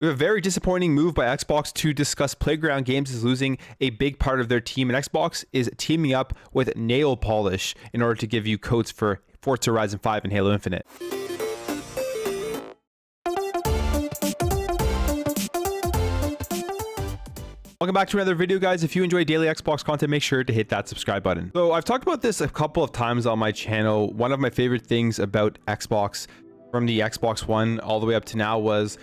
We have a very disappointing move by Xbox to discuss Playground Games is losing a big part of their team, and Xbox is teaming up with Nail Polish in order to give you codes for Forza Horizon 5 and Halo Infinite. Welcome back to another video, guys. If you enjoy daily Xbox content, make sure to hit that subscribe button. So I've talked about this a couple of times on my channel. One of my favorite things about Xbox from the Xbox One all the way up to now was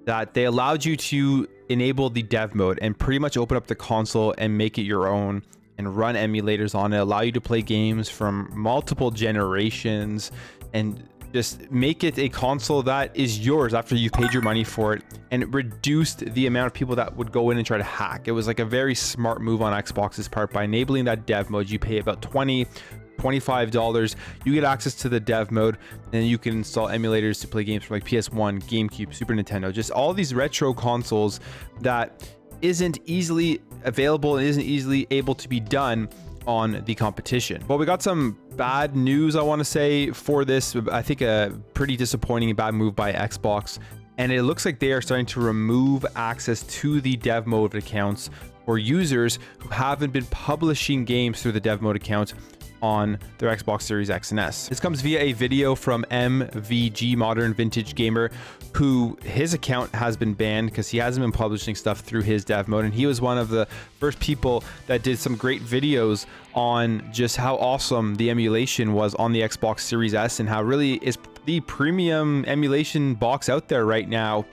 that they allowed you to enable the dev mode and pretty much open up the console and make it your own and run emulators on it, allow you to play games from multiple generations and just make it a console that is yours after you've paid your money for it, and it reduced the amount of people that would go in and try to hack. It was like a very smart move on Xbox's part by enabling that dev mode. You pay about $25, you get access to the dev mode, and you can install emulators to play games from like PS1, GameCube, Super Nintendo, just all these retro consoles that isn't easily available and isn't easily able to be done on the competition. Well, we got some bad news, I want to say, for this. I think a pretty disappointing and bad move by Xbox, and it looks like they are starting to remove access to the dev mode accounts for users who haven't been publishing games through the dev mode account on their Xbox Series X and S. This comes via a video from MVG, Modern Vintage Gamer, who his account has been banned because he hasn't been publishing stuff through his dev mode, and he was one of the first people that did some great videos on just how awesome the emulation was on the Xbox Series S and how really is the premium emulation box out there right now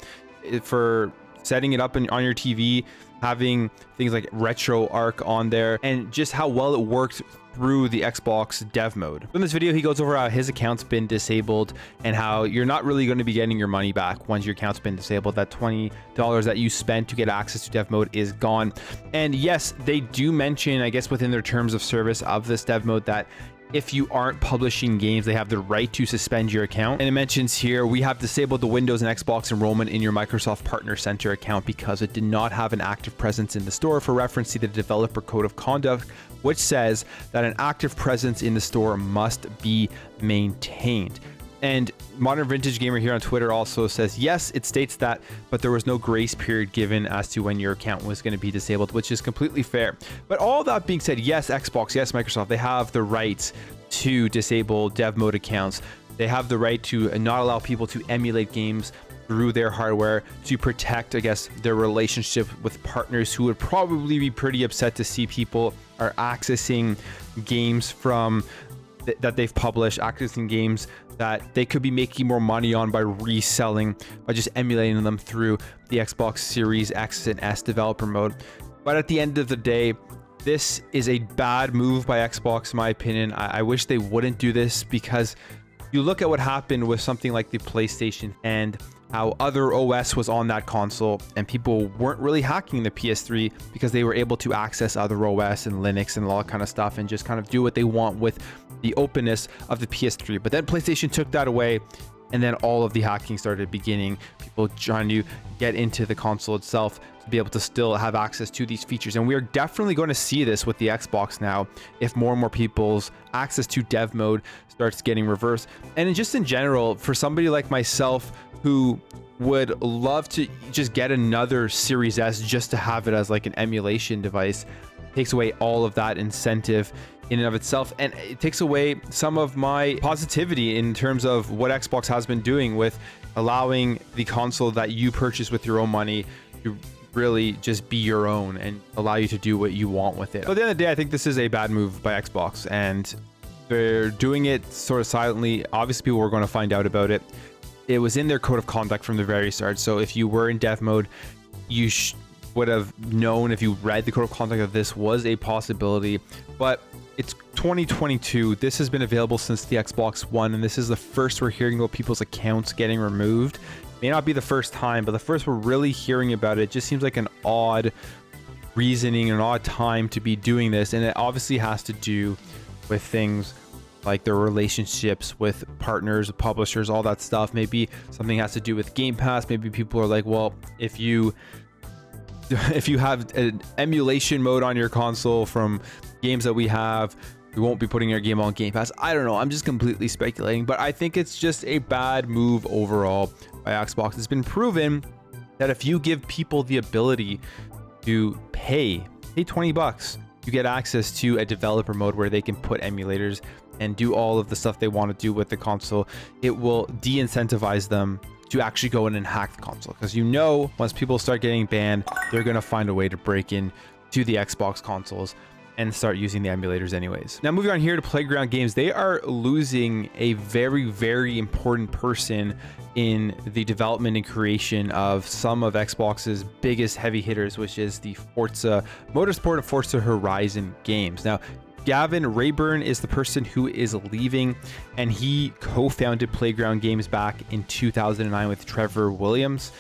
for setting it up on your TV, having things like RetroArch on there, and just how well it worked through the Xbox dev mode. In this video, he goes over how his account's been disabled and how you're not really going to be getting your money back once your account's been disabled. That $20 that you spent to get access to dev mode is gone. And yes, they do mention, I guess within their terms of service of this dev mode, that if you aren't publishing games, they have the right to suspend your account. And it mentions here, we have disabled the Windows and Xbox enrollment in your Microsoft Partner Center account because it did not have an active presence in the store. For reference, see the developer code of conduct, which says that an active presence in the store must be maintained. And Modern Vintage Gamer here on Twitter also says, yes, it states that, but there was no grace period given as to when your account was going to be disabled, which is completely fair. But all that being said, yes, Xbox, yes, Microsoft, they have the right to disable dev mode accounts. They have the right to not allow people to emulate games through their hardware to protect, I guess, their relationship with partners who would probably be pretty upset to see people are accessing games from that they've published, accessing games that they could be making more money on by reselling, by just emulating them through the Xbox Series X and S developer mode. But at the end of the day, this is a bad move by Xbox, in my opinion. I wish they wouldn't do this, because you look at what happened with something like the PlayStation and how other OS was on that console, and people weren't really hacking the PS3 because they were able to access other OS and Linux and all that kind of stuff and just kind of do what they want with the openness of the PS3. But then PlayStation took that away, and then all of the hacking started beginning. People trying to get into the console itself to be able to still have access to these features. And we are definitely going to see this with the Xbox now, if more and more people's access to dev mode starts getting reversed. And just in general, for somebody like myself who would love to just get another Series S just to have it as like an emulation device, takes away all of that incentive in and of itself, and it takes away some of my positivity in terms of what Xbox has been doing with allowing the console that you purchase with your own money to really just be your own and allow you to do what you want with it. So at the end of the day, I think this is a bad move by Xbox, and they're doing it sort of silently. Obviously, people were going to find out about it. It was in their code of conduct from the very start. So if you were in dev mode, you would have known, if you read the code of conduct, that this was a possibility. But it's 2022. This has been available since the Xbox One, and this is the first we're hearing about people's accounts getting removed. May not be the first time, but the first we're really hearing about it. It just seems like an odd reasoning, an odd time to be doing this, and it obviously has to do with things like their relationships with partners, publishers, all that stuff. Maybe something has to do with Game Pass. Maybe people are like, well, if you have an emulation mode on your console from games that we have, we won't be putting our game on Game Pass. I don't know. I'm just completely speculating, but I think it's just a bad move overall by Xbox. It's been proven that if you give people the ability to pay 20 bucks, you get access to a developer mode where they can put emulators and do all of the stuff they want to do with the console. It will de-incentivize them to actually go in and hack the console, because once people start getting banned, they're going to find a way to break in to the Xbox consoles and start using the emulators anyways. Now moving on here to Playground Games, they are losing a very, very important person in the development and creation of some of Xbox's biggest heavy hitters, which is the Forza Motorsport and Forza Horizon games. Now, Gavin Rayburn is the person who is leaving, and he co-founded Playground Games back in 2009 with Trevor Williams,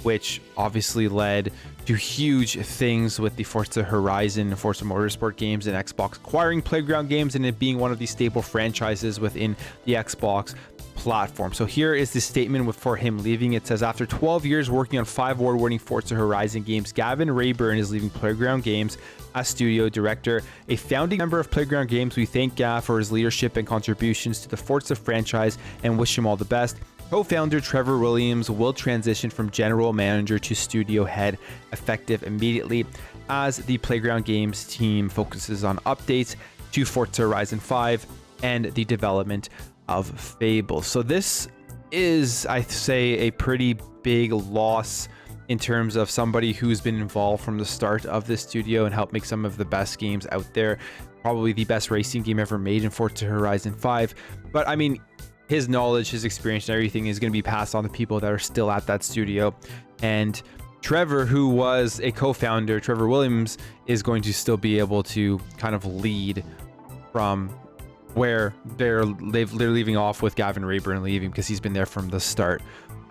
which obviously led to huge things with the Forza Horizon and Forza Motorsport games, and Xbox acquiring Playground Games and it being one of the staple franchises within the Xbox platform. So here is the statement for him leaving. It says, after 12 years working on 5 award-winning Forza Horizon games, Gavin Rayburn is leaving Playground Games as studio director. A founding member of Playground Games, we thank Gav for his leadership and contributions to the Forza franchise and wish him all the best. Co-founder Trevor Williams will transition from general manager to studio head effective immediately as the Playground Games team focuses on updates to Forza Horizon 5 and the development of Fable. So this is, I'd say, a pretty big loss in terms of somebody who's been involved from the start of this studio and helped make some of the best games out there. Probably the best racing game ever made in Forza Horizon 5. But I mean, his knowledge, his experience, and everything is going to be passed on to people that are still at that studio. And Trevor, who was a co-founder, Trevor Williams, is going to still be able to kind of lead from where they're leaving off with Gavin Rayburn leaving, because he's been there from the start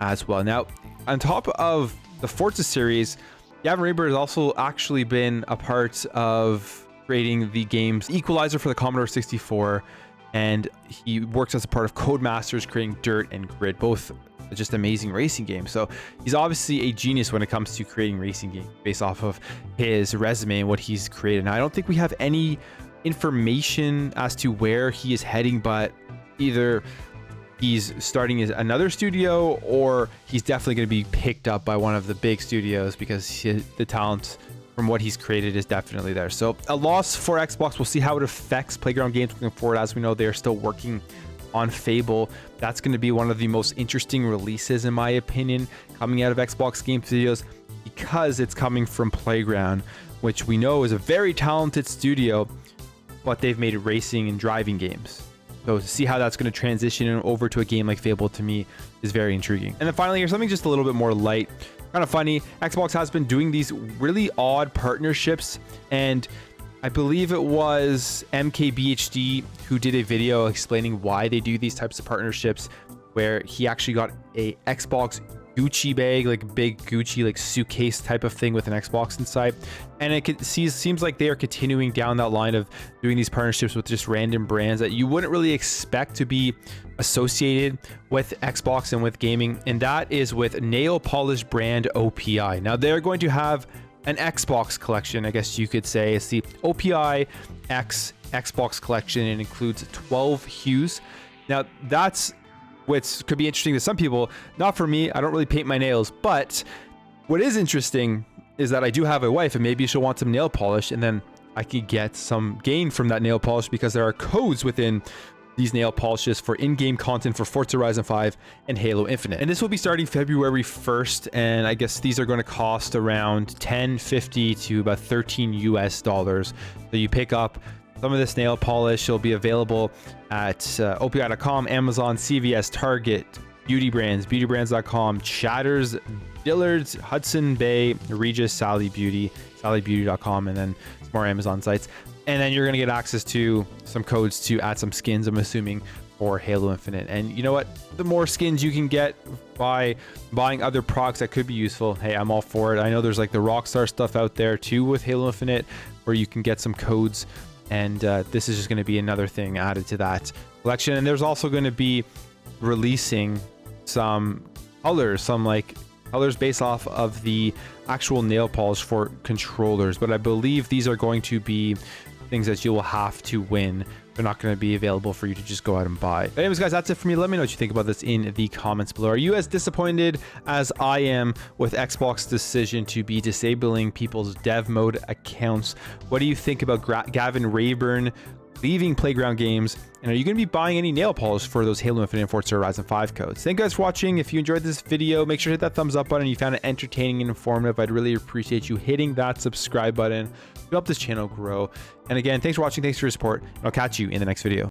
as well. Now, on top of the Forza series, Gavin Rayburn has also actually been a part of creating the game's equalizer for the Commodore 64, and he works as a part of Codemasters, creating Dirt and Grid, both just amazing racing games. So he's obviously a genius when it comes to creating racing games based off of his resume and what he's created. Now, I don't think we have any information as to where he is heading, but either he's starting another studio or he's definitely going to be picked up by one of the big studios, because the talent from what he's created is definitely there. So a loss for Xbox. We'll see how it affects Playground Games moving forward. As we know, they are still working on Fable. That's going to be one of the most interesting releases, in my opinion, coming out of Xbox Game Studios, because it's coming from Playground, which we know is a very talented studio, but they've made racing and driving games. So to see how that's going to transition over to a game like Fable, to me, is very intriguing. And then finally, here's something just a little bit more light, kind of funny. Xbox has been doing these really odd partnerships, and I believe it was MKBHD who did a video explaining why they do these types of partnerships, where he actually got a Xbox Gucci bag, like big Gucci like suitcase type of thing with an Xbox inside. And it seems like they are continuing down that line of doing these partnerships with just random brands that you wouldn't really expect to be associated with Xbox and with gaming. And that is with nail polish brand OPI. Now they're going to have an Xbox collection, I guess you could say. It's the OPI X Xbox collection, and includes 12 hues. Now that's which could be interesting to some people. Not for me. I don't really paint my nails. But what is interesting is that I do have a wife, and maybe she'll want some nail polish, and then I could get some gain from that nail polish, because there are codes within these nail polishes for in-game content for Forza Horizon 5 and Halo Infinite. And this will be starting February 1st, and I guess these are going to cost around $10.50 to about $13 US. So you pick up some of this nail polish. It'll be available at OPI.com, Amazon, CVS, Target, beauty brands, beautybrands.com, Chatters, Dillard's, Hudson Bay, Regis, Sally Beauty, sallybeauty.com, and then some more Amazon sites. And then you're going to get access to some codes to add some skins, I'm assuming, for Halo Infinite. And you know what? The more skins you can get by buying other products that could be useful, hey, I'm all for it. I know there's like the Rockstar stuff out there too with Halo Infinite, where you can get some codes. And this is just going to be another thing added to that collection. And there's also going to be releasing some colors, colors based off of the actual nail polish for controllers. But I believe these are going to be things that you will have to win. They're not going to be available for you to just go out and buy. But anyways, guys, that's it for me. Let me know what you think about this in the comments below. Are you as disappointed as I am with Xbox's decision to be disabling people's dev mode accounts? What do you think about Gavin Rayburn leaving Playground Games? And are you going to be buying any nail polish for those Halo Infinite and Forza Horizon 5 codes? Thank you guys for watching. If you enjoyed this video, make sure to hit that thumbs up button. You found it entertaining and informative. I'd really appreciate you hitting that subscribe button to help this channel grow. And again, thanks for watching. Thanks for your support. And I'll catch you in the next video.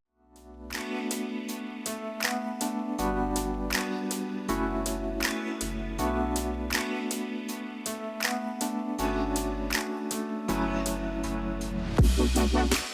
We'll be right back.